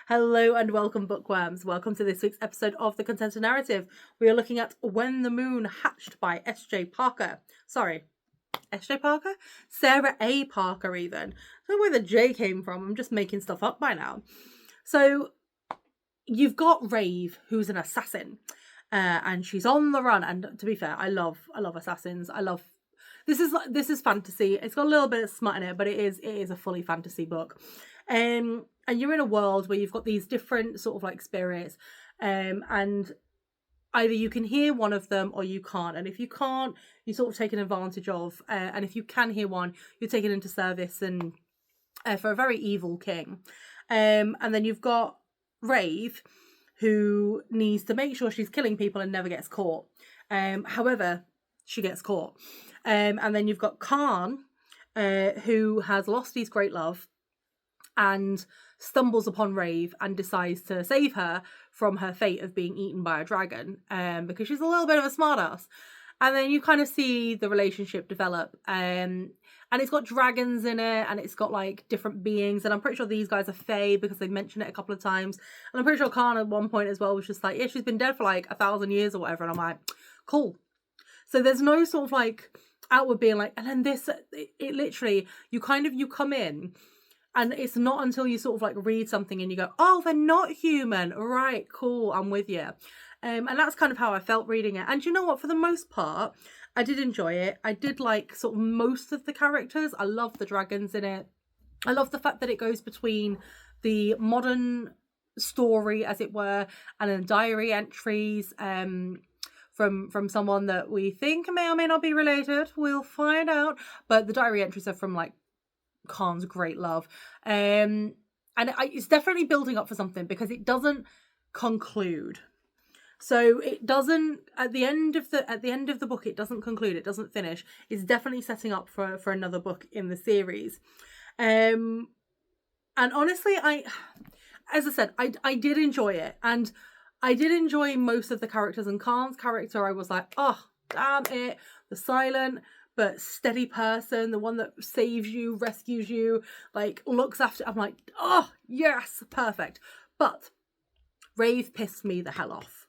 Hello and welcome, bookworms. Welcome to this week's episode of The Contenta Narrative. We are looking at When the Moon Hatched by S.J. Parker. Sorry, S.J. Parker? Sarah A. Parker, even. I don't know where the J came from. I'm just making stuff up by now. So, you've got Rave, who's an assassin. And she's on the run. And to be fair, I love assassins. This is fantasy. It's got a little bit of smut in it, but it is a fully fantasy book. And you're in a world where you've got these different sort of like spirits, and either you can hear one of them or you can't. And if you can't, you're sort of taken advantage of. And if you can hear one, you're taken into service and for a very evil king. And then you've got Rave, who needs to make sure she's killing people and never gets caught. However, she gets caught. And then you've got Khan, who has lost his great love and stumbles upon Rave and decides to save her from her fate of being eaten by a dragon, because she's a little bit of a smartass. And then you kind of see the relationship develop, and it's got dragons in it, and it's got like different beings, and I'm pretty sure these guys are Fae because they mention it a couple of times. And I'm pretty sure Khan at one point as well was just like, yeah, she's been dead for like 1,000 years or whatever, and I'm like, cool. So there's no sort of like outward being like, and then this, it literally, you come in, and it's not until you sort of like read something and you go, oh, they're not human. Right, cool, I'm with you. And that's kind of how I felt reading it. And you know what? For the most part, I did enjoy it. I did like sort of most of the characters. I love the dragons in it. I love the fact that it goes between the modern story, as it were, and then diary entries from someone that we think may or may not be related. We'll find out. But the diary entries are from like Khan's great love, and it's definitely building up for something because it doesn't conclude. So it doesn't at the end of the book. It doesn't conclude. It doesn't finish. It's definitely setting up for another book in the series. And honestly, as I said, I did enjoy it, and I did enjoy most of the characters. And Khan's character, I was like, oh damn it, the silent but steady person, the one that saves you, rescues you, like looks after. I'm like, oh yes, perfect. But Rave pissed me the hell off.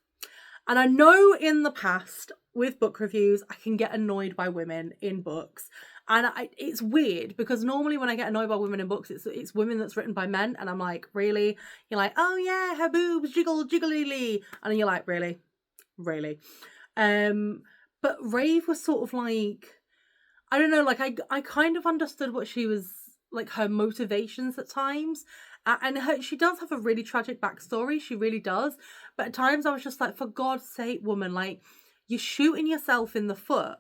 And I know in the past with book reviews, I can get annoyed by women in books. And it's weird because normally when I get annoyed by women in books, it's women that's written by men. And I'm like, really? You're like, oh yeah, her boobs jiggle jiggly. And you're like, really? But Rave was sort of like, I don't know, like I kind of understood what she was, like her motivations at times. And she does have a really tragic backstory. She really does. But at times I was just like, for God's sake, woman, like you're shooting yourself in the foot.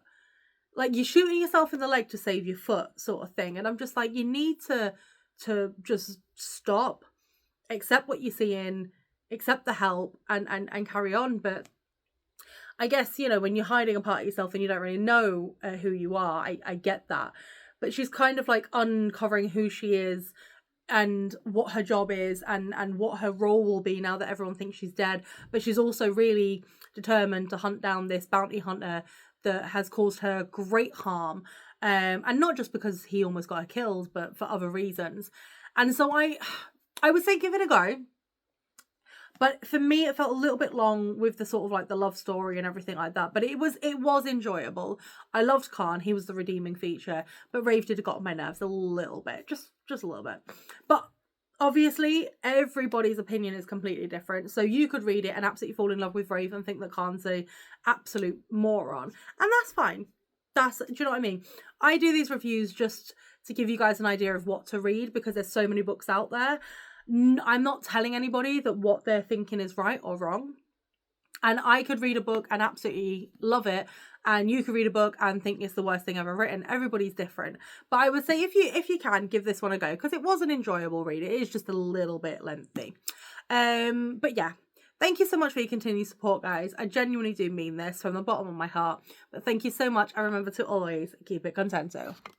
Like you're shooting yourself in the leg to save your foot sort of thing. And I'm just like, you need to just stop, accept what you're seeing, accept the help and carry on. But I guess, you know, when you're hiding a part of yourself and you don't really know who you are, I get that. But she's kind of like uncovering who she is and what her job is and what her role will be now that everyone thinks she's dead. But she's also really determined to hunt down this bounty hunter that has caused her great harm. And not just because he almost got her killed, but for other reasons. And so I would say give it a go. But for me, it felt a little bit long with the sort of like the love story and everything like that. But it was enjoyable. I loved Khan. He was the redeeming feature. But Rave did have got on my nerves a little bit. Just a little bit. But obviously, everybody's opinion is completely different. So you could read it and absolutely fall in love with Rave and think that Khan's an absolute moron. And that's fine. Do you know what I mean? I do these reviews just to give you guys an idea of what to read because there's so many books out there. I'm not telling anybody that what they're thinking is right or wrong. And I could read a book and absolutely love it. And you could read a book and think it's the worst thing ever written. Everybody's different. But I would say if you can, give this one a go. Because it was an enjoyable read. It is just a little bit lengthy. But yeah. Thank you so much for your continued support, guys. I genuinely do mean this from the bottom of my heart. But thank you so much. And remember to always keep it contento.